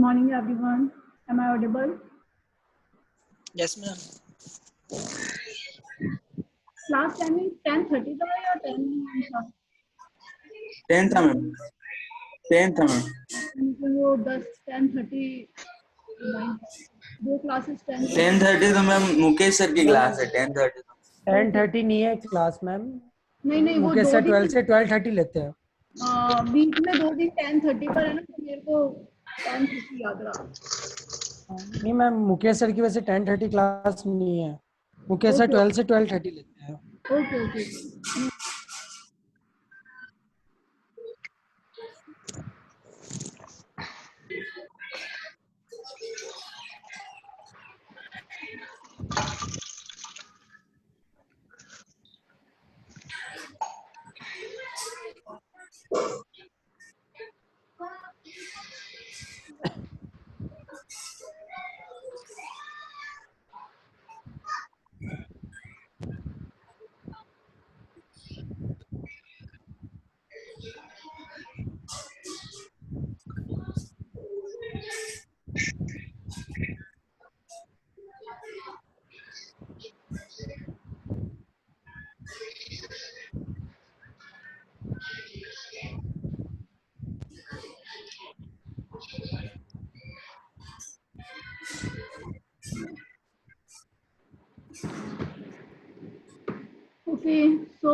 morning, everyone. Am I audible? Yes, ma'am. Class timing 10:30 था या 10 था? 10 था मैम, 10 था मैम। मुझे वो 10:30 दो क्लासेस 10:30 तो मैम मुकेश सर की क्लास है। 10:30 10:30 नहीं है क्लास मैम। नहीं वो मुकेश दो सर दिन 12 से 12:30 लेते हैं। वीक में 2 दिन 10:30 पर है ना, तो मेरे को 10:30 याद रहा। नहीं मैम, मुकेश सर की वैसे 10:30 क्लास नहीं है। मुकेश सर 12 से 12:30 लेते हैं। Okay. Okay, so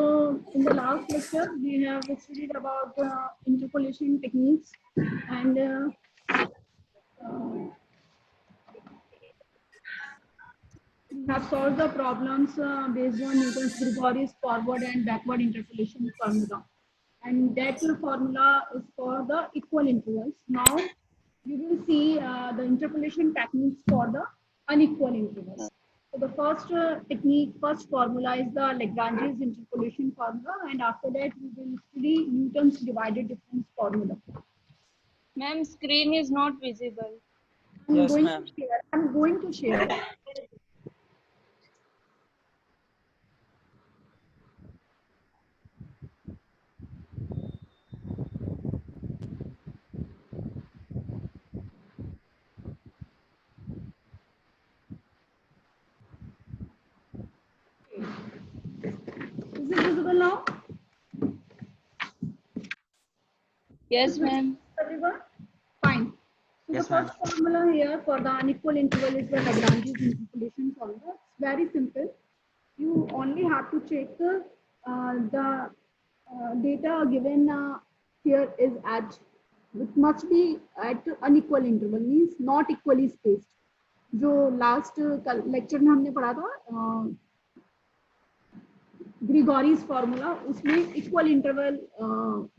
in the last lecture we have studied about interpolation techniques and we have solved the problems based on Newton's Gregorius forward and backward interpolation formula, and that formula is for the equal intervals. Now you will see the interpolation techniques for the unequal intervals. So the first formula is the Lagrange's interpolation formula, and after that we will study Newton's divided difference formula. Ma'am, screen is not visible. Yes, ma'am. I'm going to share it. Is it visible now? Yes, ma'am. Everyone? Fine. So Yes, the first formula here for the unequal interval is the Lagrange's interpolation formula. It's very simple. You only have to check the data given here is at, it must be at unequal interval, means not equally spaced. जो last lecture में हमने पढ़ा था Gregori's formula, उसमें equal interval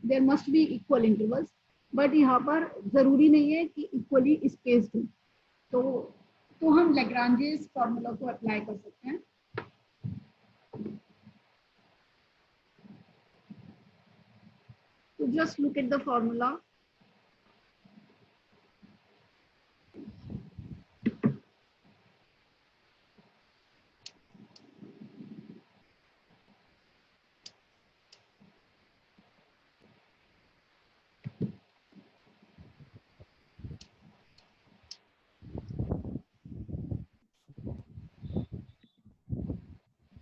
there must be equal intervals, but यहाँ पर जरूरी नहीं है कि equally spaced हो, तो हम Lagrange's formula को apply कर सकते हैं. So just look at the formula.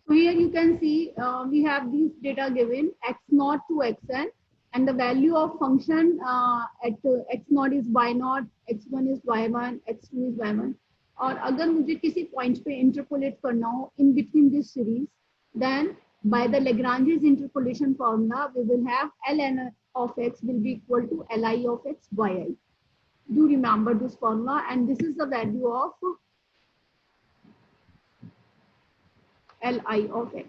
So here you can see we have these data given x0 to xn, and the value of function at x0 is y0, x1 is y1, x2 is y1. और अगर मुझे किसी point पे interpolate करना हो in between this series, then by the Lagrange's interpolation formula we will have ln of x will be equal to li of x yi. Do remember this formula, and this is the value of li of x.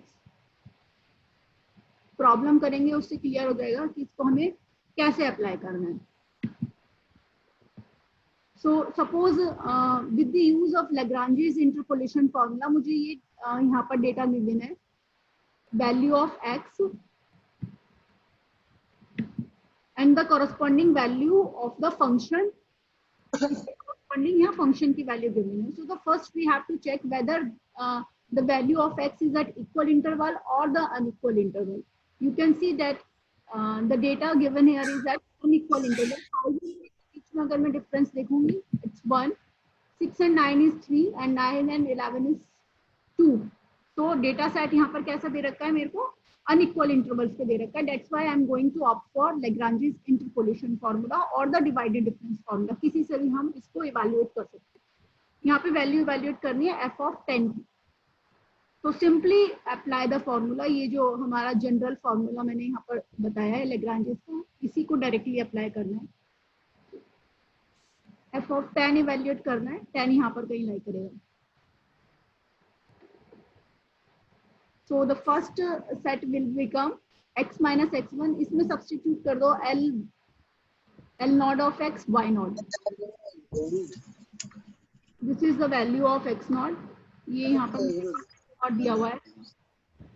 Problem करेंगे उससे clear हो जाएगा कि इसको हमें कैसे apply करना है. So suppose with the use of Lagrange's interpolation formula मुझे ये यहाँ पर डेटा गिवन है, value of x and the corresponding value of the function. Corresponding यहाँ function की value given है. So the first we have to check whether the value of x is at equal interval or the unequal interval. You can see that the data given here is at unequal interval. How do we में अगर मैं difference देखूंगी it's 1, 6 and 9 is 3 and 9 and 11 is 2. तो data set यहाँ पर कैसा दे रखा है मेरे को, अनइक्वल इंटरवल्स पे दे रखा है. That's why I am going to opt for Lagrange's interpolation formula और द डिवाइडेड डिफरेंस फार्मूला. किसी से भी हम इसको इवैल्यूएट कर सकते हैं. यहाँ पे वैल्यू इवैल्यूएट करनी है f of 10 की. तो सिंपली अप्लाई द फार्मूला. ये जो हमारा जनरल फार्मूला मैंने यहाँ पर बताया है लैग्रांजेस का, इसी को डायरेक्टली अप्लाई करना है. f of 10 इवैल्यूएट करना है. 10 यहाँ पर कहीं लाई करेगा. So the first set will become x minus x1. इसमें सब्स्टिट्यूट कर दो l naught of x y naught. This is the value of x naught. ये यहाँ पर और दिया हुआ है.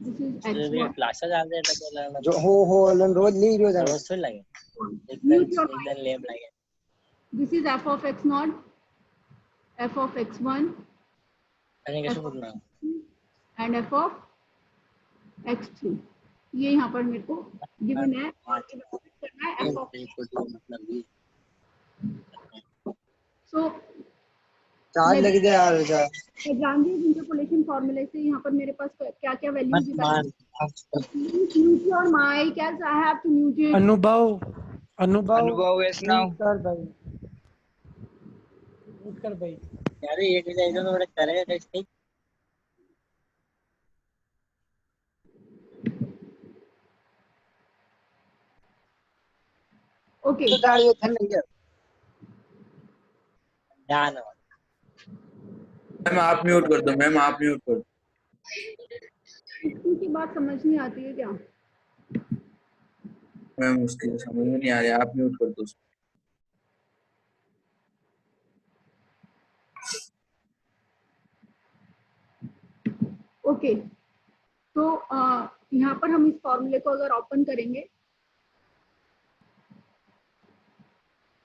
This is x1. क्लास डाल दे तो जो हो लन रोज नहीं रोज रोज थोड़ी लगे Mute your mic. एकदम लेम लगे. This is f of x naught, f of x1, मैंने कैसे बोलना and f of x3. ये यहाँ पर मेरे को गिवन है और करना है f of. So चार्ज लग जाए यार जा लैग्रांजेस इंटरपोलेशन फार्मूले से यहाँ पर मेरे पास क्या क्या वैल्यूज मान mute your mic as I have to mute it. Anubhav yes now. Mute कर भाई. यार ये डिजाइन तो बड़े करे टेस्ट. ओके तो गाड़ी थन नहीं है. ध्यान मैम आप म्यूट कर दो, मैम आप म्यूट कर दो. की बात समझ नहीं आती है क्या? मैम उसकी समझ में नहीं आ रही, आप म्यूट कर दो उसको. ओके तो यहाँ पर हम इस फॉर्मूले को अगर ओपन करेंगे,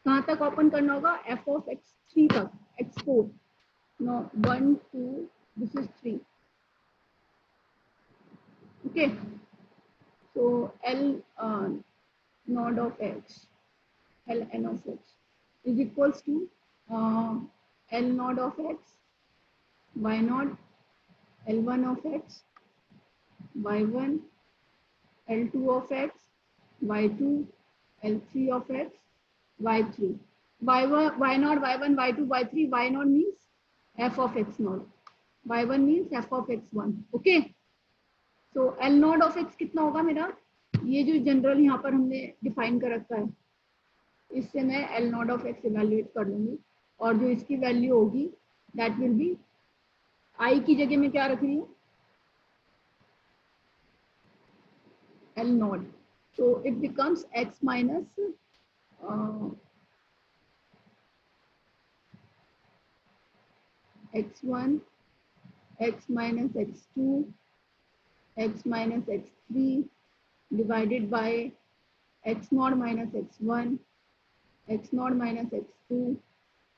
कहाँ तक ओपन करना होगा? f of x3 तक, x4. No, 1 2 this is 3. Okay, so l naught of x, l n of x is equals to l naught of x, y naught, l1 of x, y1, l2 of x, y2, l3 of x, y3, y1, y naught, y1, y2, y3. Y naught means f of x naught, y1 means f of x1. Okay, so l naught of x कितना होगा मेरा? ये जो general यहाँ पर हमने define कर रखा है, इससे मैं l naught of x evaluate कर लूंगी और जो इसकी वैल्यू होगी दैट विल बी, i की जगह में क्या रख रही हूँ? l naught. So it becomes x minus x1, x minus x2, x minus x3 divided by x naught minus x1, x naught minus x2,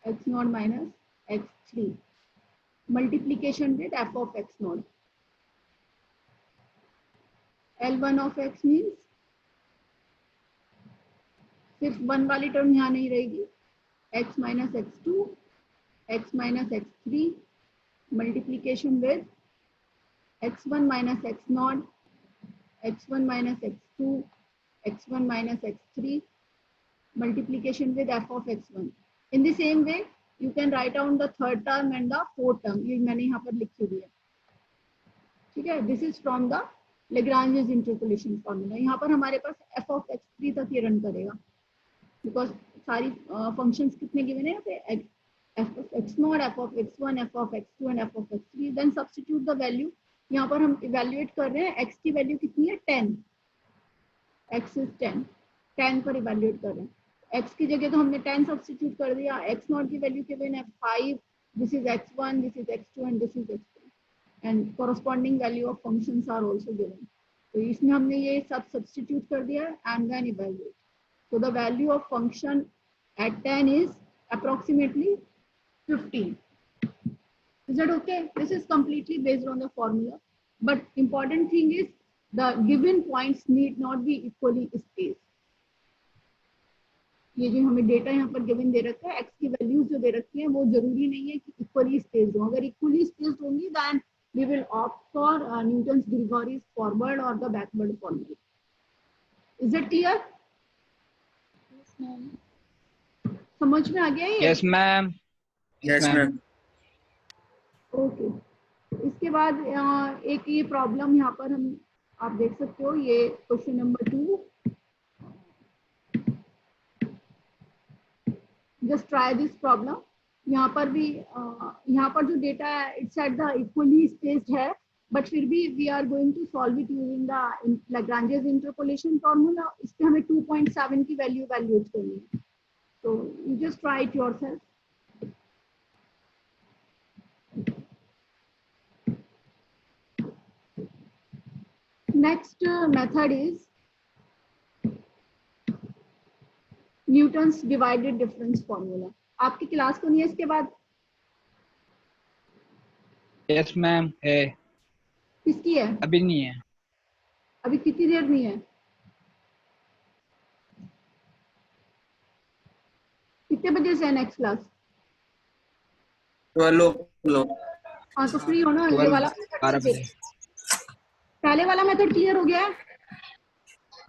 x naught minus x3, multiplication with f of x naught. L1 of x means सिर्फ 1 वाली term यहाँ नहीं रहेगी, x minus x2, x minus x3, multiplication with x1 minus x0, x1 minus x2, x1 minus x3, multiplication with f of x1. In the same way, you can write down the third term and the fourth term. ये मैंने यहाँ पर लिखी हुई है, ठीक है. This is from the Lagrange's interpolation formula. यहाँ पर हमारे पास f of x3 तक ये रन करेगा, बिकॉज सारी फंक्शंस कितने गिवन है यहाँ पे? f of x0, f of x1, f of x2 and f of x3. Then substitute the value. यहाँ पर हम इवेल्युएट कर रहे हैं x की वैल्यू कितनी है? 10. x is 10. 10 पर इवेल्युएट कर रहे हैं. x की जगह तो हमने 10 सब्स्टिट्यूट कर दिया. x0 की वैल्यू गिवन है 5. This is x1, this is x2 and this is x3. And corresponding value of functions are also given. तो इसमें हमने ये सब सब्स्टिट्यूट कर दिया and then evaluate. So the value of function at 10 is approximately 15. Is that okay? This is completely based on the formula. But important thing is the given points need not be equally spaced. ये जो हमें data यहाँ पर given दे रखा है, x की values जो दे रखी है वो जरूरी नहीं है कि इक्वली स्पेस्ड हो। अगर इक्वली स्पेस्ड होंगी then we will opt for Newton's Gregory's forward और the backward formula. Is it clear? Yes, ma'am. समझ में आ गया ये? Yes ma'am. Yes, ma'am. Okay. इसके बाद एक ये प्रॉब्लम यहाँ पर हम आप देख सकते हो, ये question number 2। Just try this problem. यहाँ पर भी यहाँ पर जो डेटा है it's at the equally spaced है, बट फिर भी we are going to solve it using the Lagrange's interpolation formula. इस पे हमें 2.7 की वैल्यू वैल्यूएट करनी है, तो you just try it yourself. Next method is Newton's divided difference formula. आपकी क्लास तो नहीं है इसके बाद? यस मैम है। किसकी है? अभी नहीं है। अभी कितनी देर नहीं है? कितने बजे से है नेक्स्ट क्लास? 12 o'clock. हाँ तो फ्री हो ना? ये वाला 12 बजे। पहले वाला मेथड क्लियर हो गया है?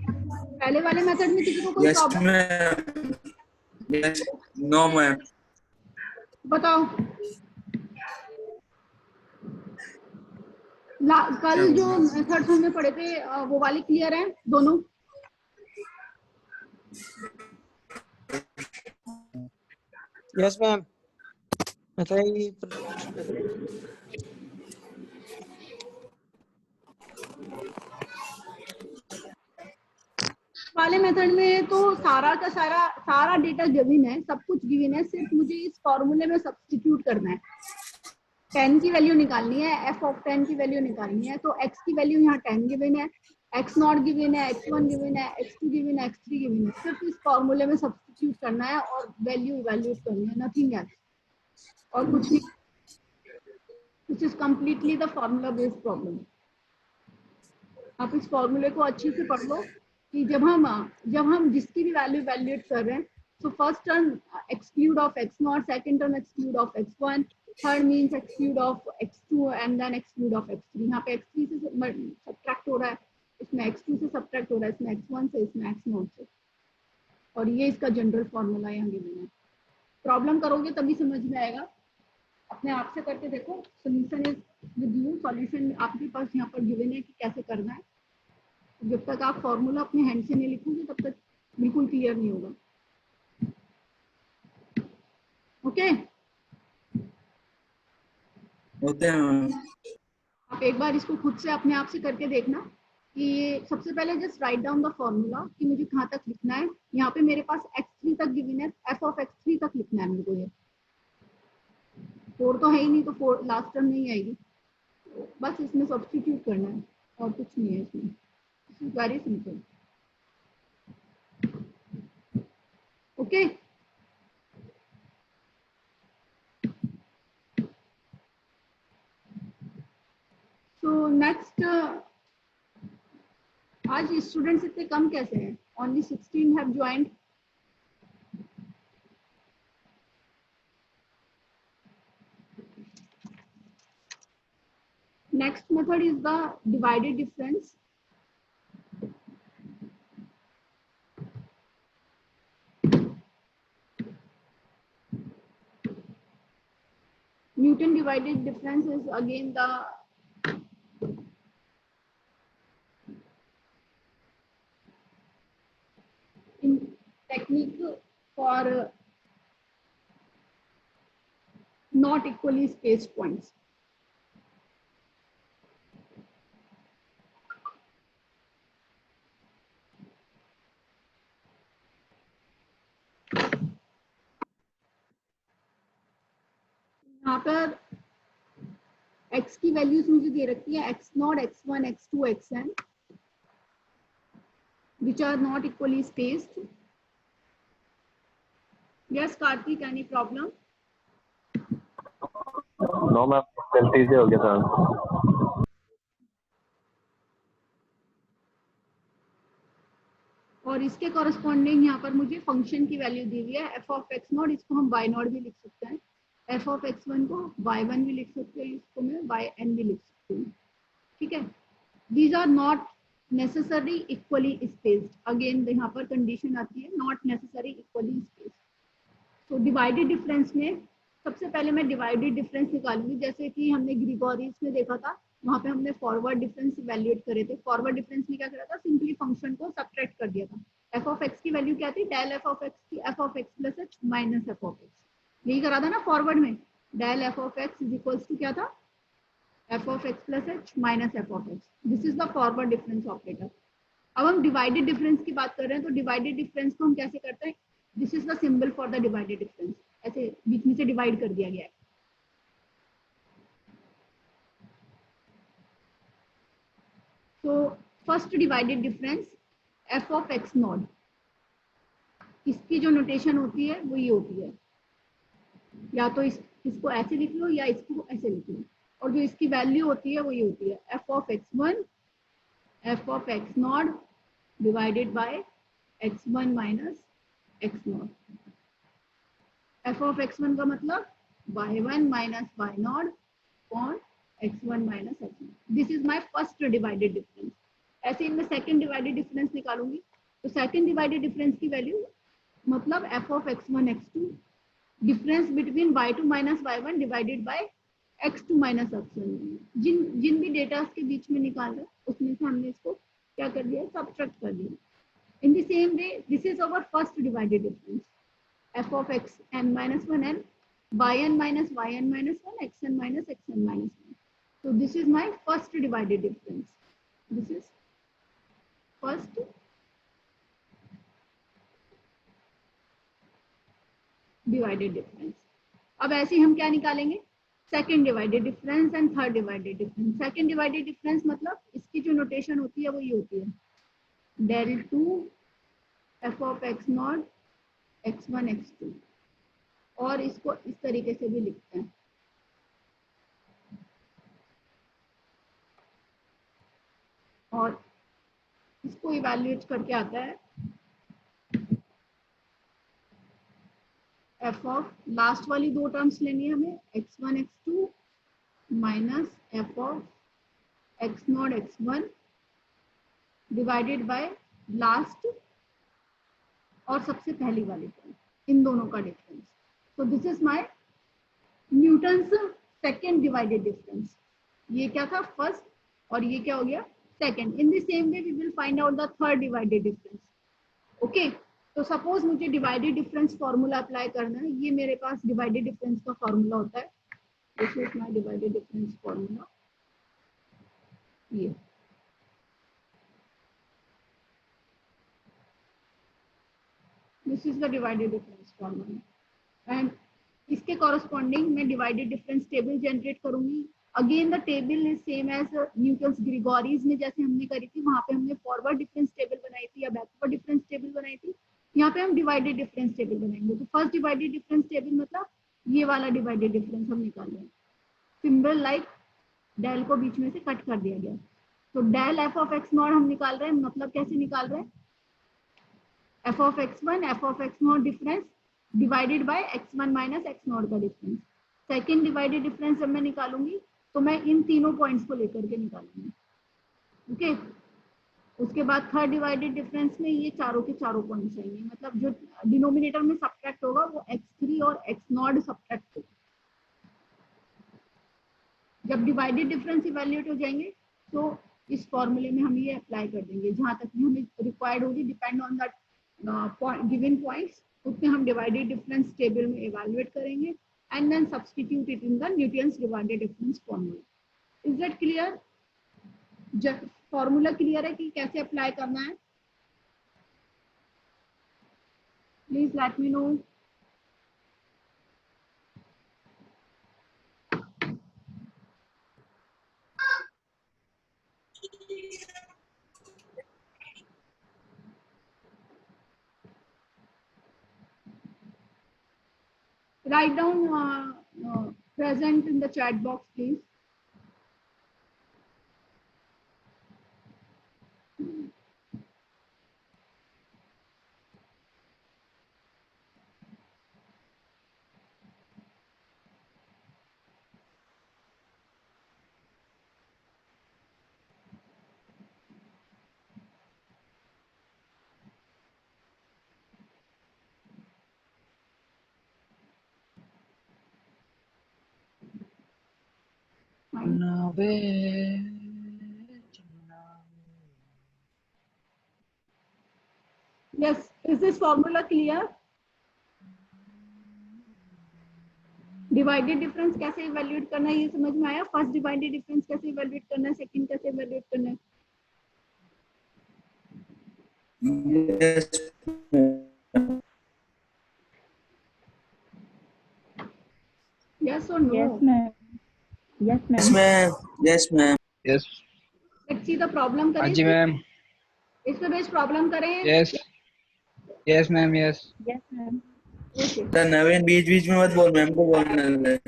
पहले वाले मेथड में किसी को कोई Yes, problem? ma'am. Yes. No, ma'am. बताओ। कल जो मेथड्स हमने पढ़े थे वो वाले क्लियर हैं दोनों? Yes ma'am. वाले मेथड में तो सारा का सारा डेटा गिवन है, सब कुछ गिवन है, सिर्फ मुझे इस फॉर्मूले में सब्स्टिट्यूट करना है। 10 की वैल्यू निकालनी है, f ऑफ 10 की वैल्यू निकालनी है। तो x की वैल्यू यहाँ 10 गिवन है, x0 गिवन है, x1 गिवन है, x2 गिवन है, x3 गिवन है। सिर्फ इस फॉर्मूले में सब्स्टिट्यूट करना है और वैल्यू इवैल्यूएट करनी है, नथिंग एल्स और कुछ नहीं। This is completely the formula based problem. आप इस फॉर्मूले को अच्छे से पढ़ लो कि जब हम जिसकी भी वैल्यू वैल्यूएट कर रहे हैं, so first term exclude of x0, second term exclude of x1, third means exclude of x2 and then exclude of x3। यहाँ पे x3 से सब्ट्रैक्ट हो रहा है, इसमें x2 से सब्ट्रैक्ट हो रहा है, इसमें x1 से, इसमें x0 से, और ये इसका जनरल फॉर्मूला यहाँ गिवन है। प्रॉब्लम करोगे तभी समझ में आएगा, अपने आप से करके देखो। Solution is with you, solution आपके पास यहाँ पर गिवन है कि कैसे करना है। जब तक आप फॉर्मूला अपने हैंड से नहीं लिखोगे तब तक बिल्कुल क्लियर नहीं होगा। ओके होते हैं। आप एक बार इसको खुद से अपने आप से करके देखना कि ये सबसे पहले just write down the formula कि मुझे कहाँ तक लिखना है। यहाँ पे मेरे पास x3 तक गिवन है, f ऑफ x3 तक लिखना है मुझे। ये 4 तो है ही नहीं, तो 4 लास्ट टर्म नहीं आएगी, बस इसमें सब्स्टिट्यूट करना है और कुछ नहीं है इसमें। Very simple. Okay so next, आज स्टूडेंट्स इतने कम कैसे हैं? Only 16 have joined. Next method is the divided difference. Newton divided difference is again the technique for not equally spaced points. यहाँ पर x की वैल्यूज मुझे दे रखी है x0, x1, x2, xn which are not equally spaced. Yes, Karthik, any problem? No ma'am, गलती से हो गया था। और इसके कॉरस्पॉन्डिंग यहाँ पर मुझे फंक्शन की वैल्यू दी हुई है एफ ऑफ एक्स नॉट, इसको हम वाई नॉट भी लिख सकते हैं, एफ ऑफ एक्स वन को वाई वन भी लिख सकते हैं, इसको मैं वाई एन भी लिख सकती हूँ, ठीक है। These are not necessary equally spaced, again यहाँ पर कंडीशन आती है नॉट नेसेसरी इक्वली स्पेस्ड। तो डिवाइडेड डिफरेंस में सबसे पहले मैं डिवाइडेड डिफरेंस निकालूंगी, जैसे कि हमने ग्रीगोरीज में देखा था, वहां पे हमने फॉरवर्ड डिफरेंस इवैल्यूएट करे थे। फॉरवर्ड डिफरेंस में क्या करा था, सिंपली फंक्शन को सब्ट्रैक्ट कर दिया था। एफ ऑफ एक्स की वैल्यू क्या थी, डेल एफ ऑफ एक्स की f of x plus h minus f of x, यही करा था ना फॉरवर्ड में। Del f of x is equals to क्या था, f of x plus h minus f of x, this is the forward difference operator. अब हम divided difference की बात कर रहे हैं, तो डिवाइडेड डिफरेंस को हम कैसे करते हैं, this is the symbol for the divided difference, ऐसे बीच में से डिवाइड कर दिया गया है। तो first divided difference F of x not, इसकी जो नोटेशन होती है वो ये होती है, या तो इसको ऐसे लिख लो या इसको ऐसे लिख लो, और जो इसकी वैल्यू होती है वो ये होती है f of x one f of x naught divided by x one minus x naught. F of x one का मतलब y one minus y naught upon x one minus x naught, this is my first divided difference. ऐसे ही मैं second divided difference निकालूंगी, तो second divided difference की value मतलब f of x one x two difference between y two minus y one divided by x two minus x one. जिन भी data के बीच में निकाल रहे उसमें से हमने इसको क्या कर दिया, सब्ट्रैक्ट कर दिया। In the same way this is our first divided difference, f of x n minus 1 and yn minus yn minus 1 xn minus xn minus 1. So this is my first divided difference. This is first divided difference. अब ऐसे हम क्या निकालेंगे, second divided difference and third divided difference. Second divided difference मतलब इसकी जो notation होती है वो ये होती है del two f of x naught x1 x2, और इसको इस तरीके से भी लिखते हैं, और इसको इवैल्यूएट करके आता है एफ ऑफ, लास्ट वाली दो टर्म्स लेनी है हमें x1 x2 minus f of x naught x1 divided by last और सबसे पहली वाली टर्म, इन दोनों का डिफरेंस। तो this is my Newton's second divided difference. ये क्या था, फर्स्ट, और ये क्या हो गया, second. In the same way we will find out the third divided difference. Okay, तो सपोज मुझे डिवाइडेड डिफरेंस फॉर्मूला अप्लाई करना है, ये मेरे पास डिवाइडेड डिफरेंस का फॉर्मूला होता है, this is my divided difference formula, ये this is the divided difference formula, and इसके कॉरस्पॉन्डिंग मैं डिवाइडेड डिफरेंस टेबल जनरेट करूंगी। Again the table is same as Newton's Gregory's में जैसे हमने करी थी, वहां पे हमने फॉरवर्ड डिफरेंस टेबल बनाई थी या बैकवर्ड डिफरेंस टेबल बनाई थी, यहाँ पे हम डिवाइडेड डिफरेंस टेबल बनाएंगे। तो फर्स्ट डिवाइडेड डिफरेंस टेबल मतलब ये वाला डिवाइडेड डिफरेंस हम निकाल रहे हैं, सिंबल लाइक डेल को बीच में से कट कर दिया गया। तो del f of x naught हम निकाल रहे हैं, मतलब कैसे निकाल रहे हैं, f of x one f of x naught difference divided by x1 minus x naught का डिफरेंस। सेकेंड डिवाइडेड डिफरेंस जब मैं निकालूंगी तो मैं इन तीनों पॉइंट्स को लेकर के निकालूंगी, ओके। उसके बाद थर्ड डिवाइडेड डिफरेंस में ये चारों के चारों पॉइंट्स आएंगे, मतलब जो डिनोमिनेटर में सब्ट्रैक्ट होगा वो x3 और x नॉट सब्ट्रैक्ट होगा। जब डिवाइडेड डिफरेंस इवैल्यूएट हो जाएंगे तो इस फॉर्मूले में हम ये अप्लाई कर देंगे, जहां तक भी हमें रिक्वायर्ड होगी, depend on that given points, उसमें हम डिवाइडेड डिफरेंस टेबल में इवैल्यूएट करेंगे and then substitute it in the Newton's divided difference formula. Is that clear? Formula clear है कि कैसे अप्लाई करना है? Please let me know. Write down present in the chat box, please. Yes, is this formula clear? Divided difference कैसे evaluate करना है ये समझ में आया? फर्स्ट डिवाइडेड डिफरेंस कैसे इवैल्यूएट करना है, सेकंड कैसे इवैल्यूएट करना है? Yes, ma'am. Yes or no? Yes, ma'am. Yes, Yes, ma'am. ma'am. Yes, ma'am. Yes. Let's see the problem करें. Haji ma'am. इस पे बेस प्रॉब्लम करें. Yes. Yes ma'am. Yes. Yes, ma'am. Okay. Sir Naveen बीच बीच में मत बोल, मैम को बोलना है.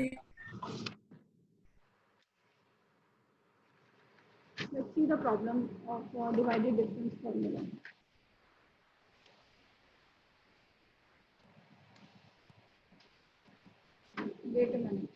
Let's see the problem of divided difference formula. Wait a minute.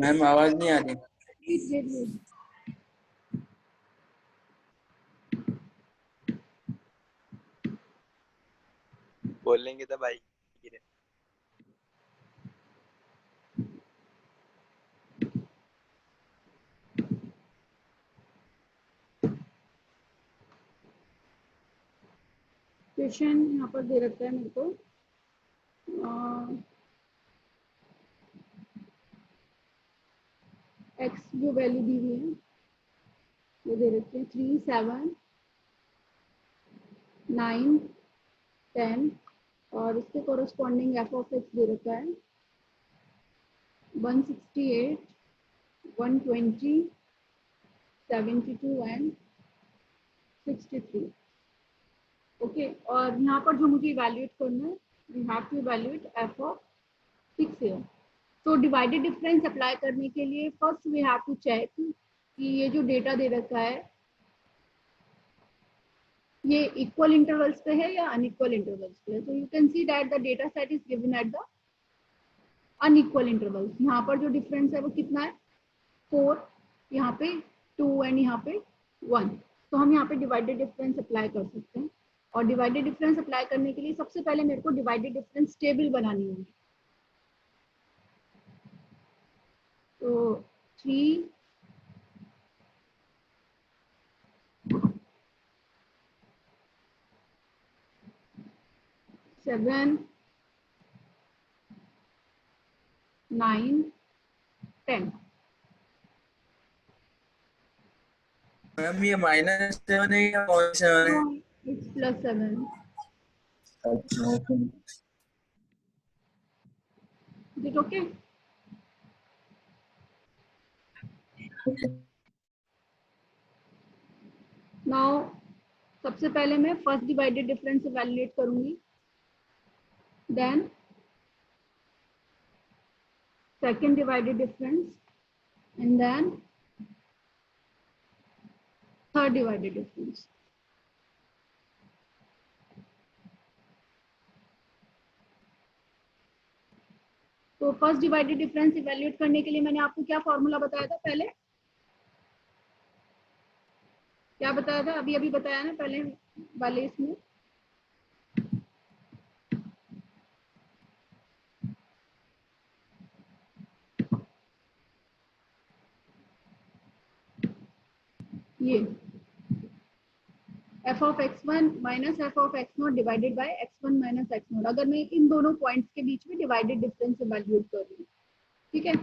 Ma'am आवाज नहीं आ रही. Wait. बोलेंगे तो भाई क्वेश्चन यहाँ पर दे रखा है मेरे को. एक्स जो वैल्यू दी हुई है वो दे रखी है 3, 7, 9, 10 और इसके कोरस्पॉन्डिंग एफ ऑफ एक्स दे रखा है 168, 120, 72 एंड 63. ओके, और यहाँ पर जो मुझे इवैल्यूएट करना है, we have to evaluate f of 6 here. तो डिवाइडेड डिफरेंस अप्लाई करने के लिए first we have to check कि ये जो डेटा दे रखा है ये इक्वल इंटरवल्स पे है या अनइक्वल इंटरवल्स पे है. तो you can see that the data set is given at the unequal intervals. यहाँ पर जो डिफरेंस है वो कितना है 4, यहाँ पे 2 एंड यहाँ पे 1. तो हम यहाँ पे डिवाइडेड डिफरेंस अप्लाई कर सकते हैं. और डिवाइडेड डिफरेंस अप्लाई करने के लिए सबसे पहले मेरे को डिवाइडेड डिफरेंस टेबल बनानी होगी. तो 3, 7, 9, 10. मैम ये -7 है या 0.7 है? It's +7. अच्छा okay. Is it okay? Now सबसे पहले मैं फर्स्ट डिवाइडेड डिफरेंस इवैल्यूएट करूंगी, then second divided difference and then third divided difference. तो फर्स्ट डिवाइडेड डिफरेंस इवैल्यूएट करने के लिए मैंने आपको क्या फॉर्मूला बताया था पहले? क्या बताया था? अभी बताया ना पहले वाले इसमें. ये F of x1 minus f of x0 divided by x1 minus x0. अगर मैं इन दोनों पॉइंट्स के बीच में डिवाइडेड डिफरेंस इवैल्यूएट कर रही हूँ, ठीक है.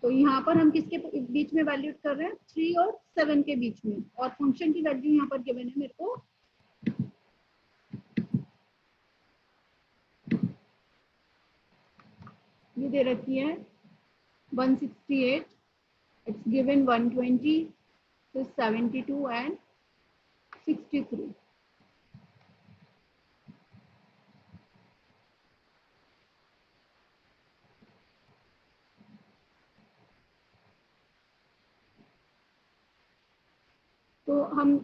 तो यहाँ पर हम किसके बीच में इवैल्यूएट कर रहे हैं? 3 और 7 के बीच में. और फंक्शन की वैल्यू यहाँ पर गिवन है मेरे को 2 ये दे रखी है 168, it's given 120, तो 72 and 63. तो हम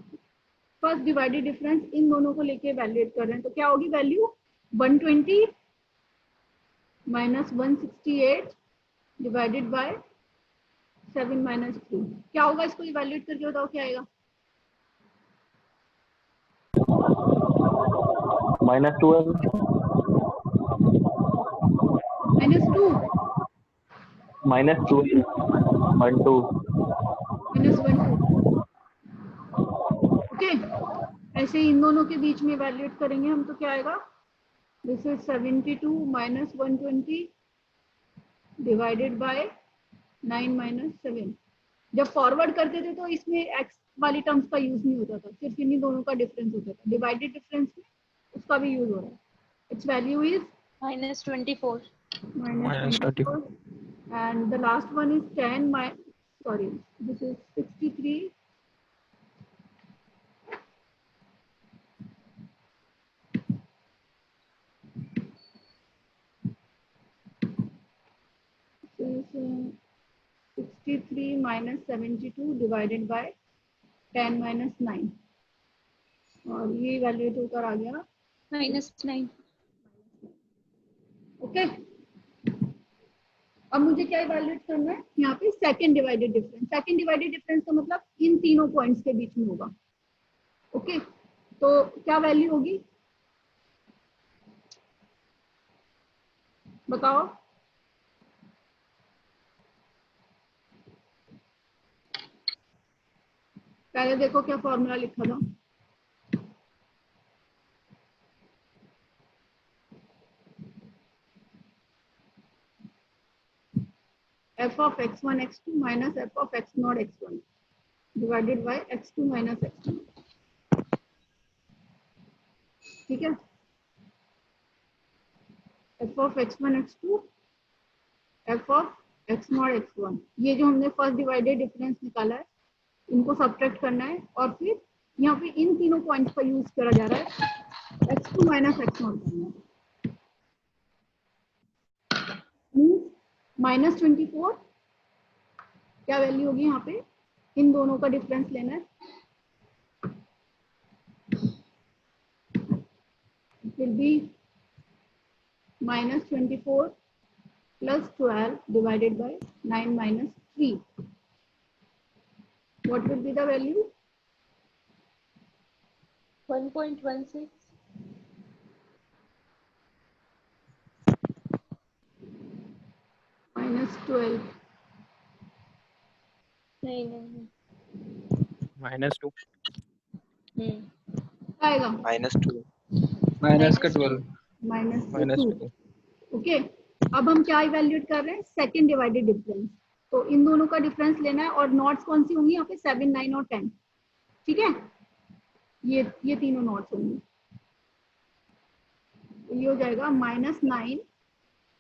फर्स्ट डिवाइडेड डिफरेंस इन दोनों को लेके वैल्यूएट कर रहे हैं, तो क्या होगी value 120 minus 168 divided by 7 minus 3. क्या होगा, इसको इवैल्यूएट करके बताओ क्या आएगा. -12 -2 -12 12 -1 ओके. ऐसे ही इन दोनों के बीच में इवैल्यूएट करेंगे हम, तो क्या आएगा, this is 72 minus 120 divided by 9 minus 7. जब फॉरवर्ड करते थे तो इसमें एक्स वाली टर्म्स का यूज नहीं होता था, सिर्फ इन्हीं दोनों का डिफरेंस होता था. डिवाइडेड डिफरेंस में उसका भी यूज हो रहा है. It's value is -24. -24 and the last one is 10 sorry, this is 63 63 minus 72 divided by 10 minus 9, और ये इवैल्यूएट होकर आ गया -9. ओके. अब मुझे क्या इवैल्यूएट करना है यहाँ पे, second divided difference. Second divided difference का मतलब इन तीनों पॉइंट्स के बीच में होगा. ओके, तो क्या वैल्यू होगी बताओ. पहले देखो क्या फॉर्मूला लिखा था. f of x1 x2 minus f of x naught x1 divided by x2 minus x1. ठीक है. f of x1 x2 f of x naught x1, ये जो हमने फर्स्ट डिवाइडेड डिफरेंस निकाला है, इनको सब्ट्रैक्ट करना है, और फिर यहाँ पे इन तीनों पॉइंट्स का यूज करा जा रहा है x2 माइनस x नॉट करना है. -24 क्या वैल्यू होगी यहाँ पे, इन दोनों का डिफरेंस लेना है. Will be -24 plus 12 divided by 9 minus 3. What will be the value? 1.16. Minus 12. नहीं. -2 आएगा -2 माइनस का 12. -2. ओके. अब हम क्या इवैल्यूएट कर रहे हैं, सेकंड डिवाइडेड डिफरेंस. तो इन दोनों का डिफरेंस लेना है, और नॉट्स कौन सी होंगी यहाँ पे, 7, 9 और 10. ठीक है, ये तीनों नॉट्स होंगी. तो ये हो जाएगा -9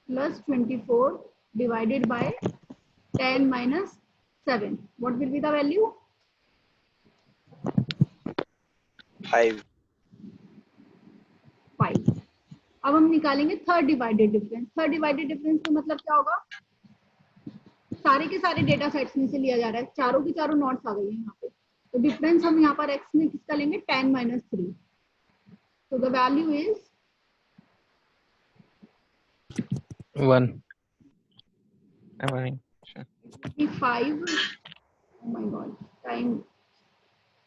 plus 24 divided by 10 minus 7. What will be the value? 5 5. अब हम निकालेंगे third divided difference. Third divided difference का मतलब क्या होगा, सारे के सारे डेटा सेट्स में से लिया जा रहा है, चारों की चारों नॉट्स आ गई है यहाँ पे. तो डिफरेंस हम यहाँ पर x में किसका लेंगे, 10 minus 3. तो the value is 1. 5. Oh my god, time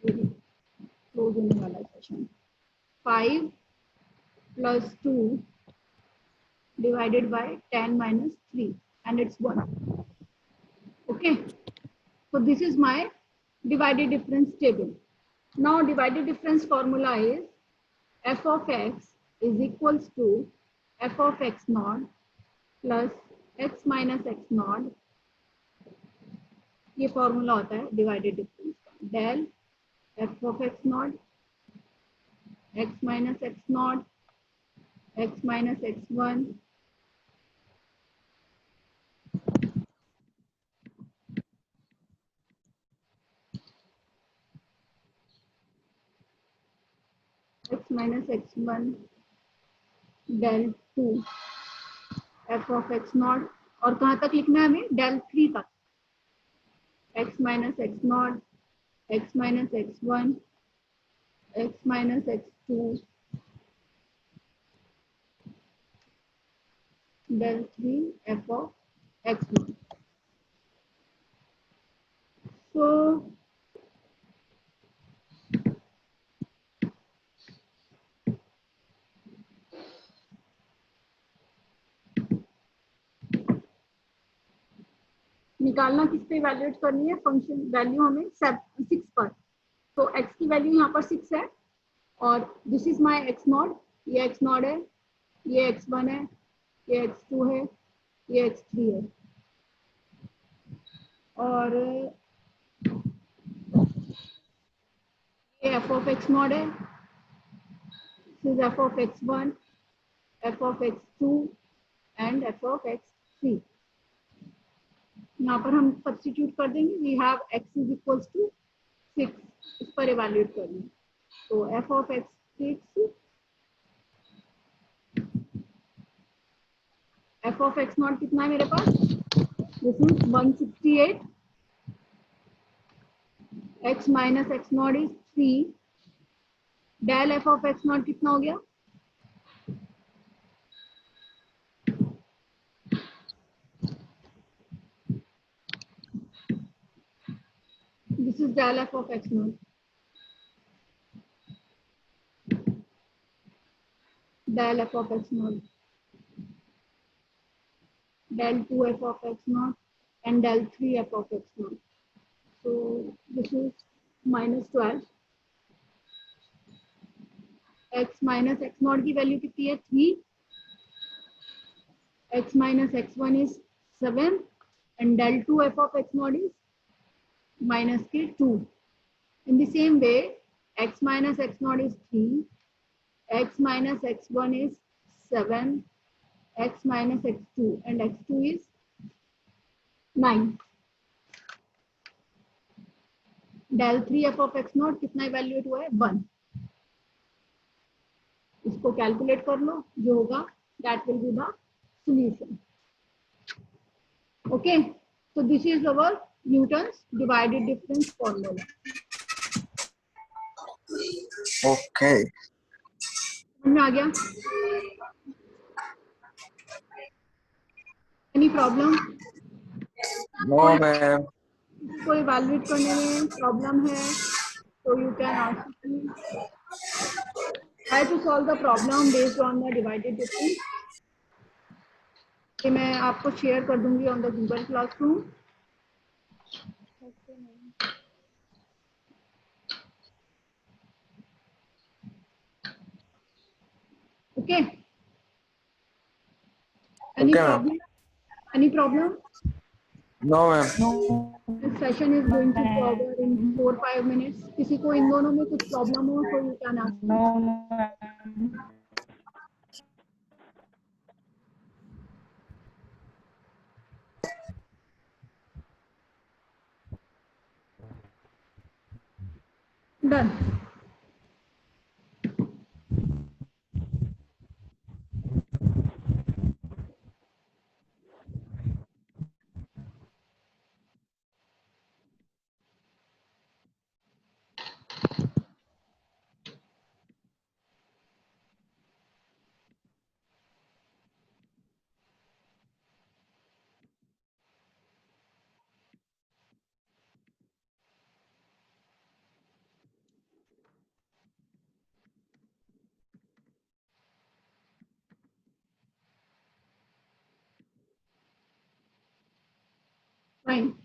close होने वाला session. 5 plus 2 divided by 10 minus 3, and it's 1. Okay, so this is my divided difference table. Now divided difference formula is f of x is equals to f of x naught plus x minus x naught. ये formula होता है divided difference का. Del f of x naught x minus x naught x minus x1 x minus x1 del 2 f of x not, और कहाँ तक लिखना है हमें? del 3 तक, x minus x not, x minus x1, x minus x2 del 3 f of x not. So निकालना किस पे इवैल्यूएट करनी है? फंक्शन वैल्यू हमें 6 पर. तो x की वैल्यू यहाँ पर 6 है, और this is my x not, ये x नॉट है, ये x1 है, ये x2 है, ये x3 है, और ये f of x नॉट है, this is f of x1, f of x2 and f of x3. यहाँ पर हम सब्स्टिट्यूट कर देंगे. We have x is equals to 6, इस पर इवैल्यूएट करना है. तो f of x6, f of x naught कितना है मेरे पास? This is 168, x minus x naught is 3, del f of x naught कितना हो गया? This is del f of x naught, del f of x naught, del 2 f of x naught, and del 3 f of x naught. So this is minus 12. x minus x naught की value कितनी है? 3. x minus x1 is 7, and del 2 f of x naught is minus के 2. In the same way, x minus x naught is 3, x minus x1 is 7, x minus x2, and x2 is 9. del 3 f of x naught कितना evaluate हुआ है? 1. इसको calculate कर लो, जो होगा that will be the solution. Okay, so this is our Newton's divided difference formula. Okay. समझ में आ गया? Any problem? No, ma'am. इसको इवैल्यूएट करने में प्रॉब्लम है तो you can ask me. Try to solve the problem based on the divided difference. ये मैं आपको शेयर कर दूंगी on the Google Classroom. Okay. Any Okay, ma'am. problem? Any problem? No, ma'am. This session is going to be over in 4-5 minutes. किसी को इन दोनों में कुछ प्रॉब्लम हो तो you can ask me. Done. Fine.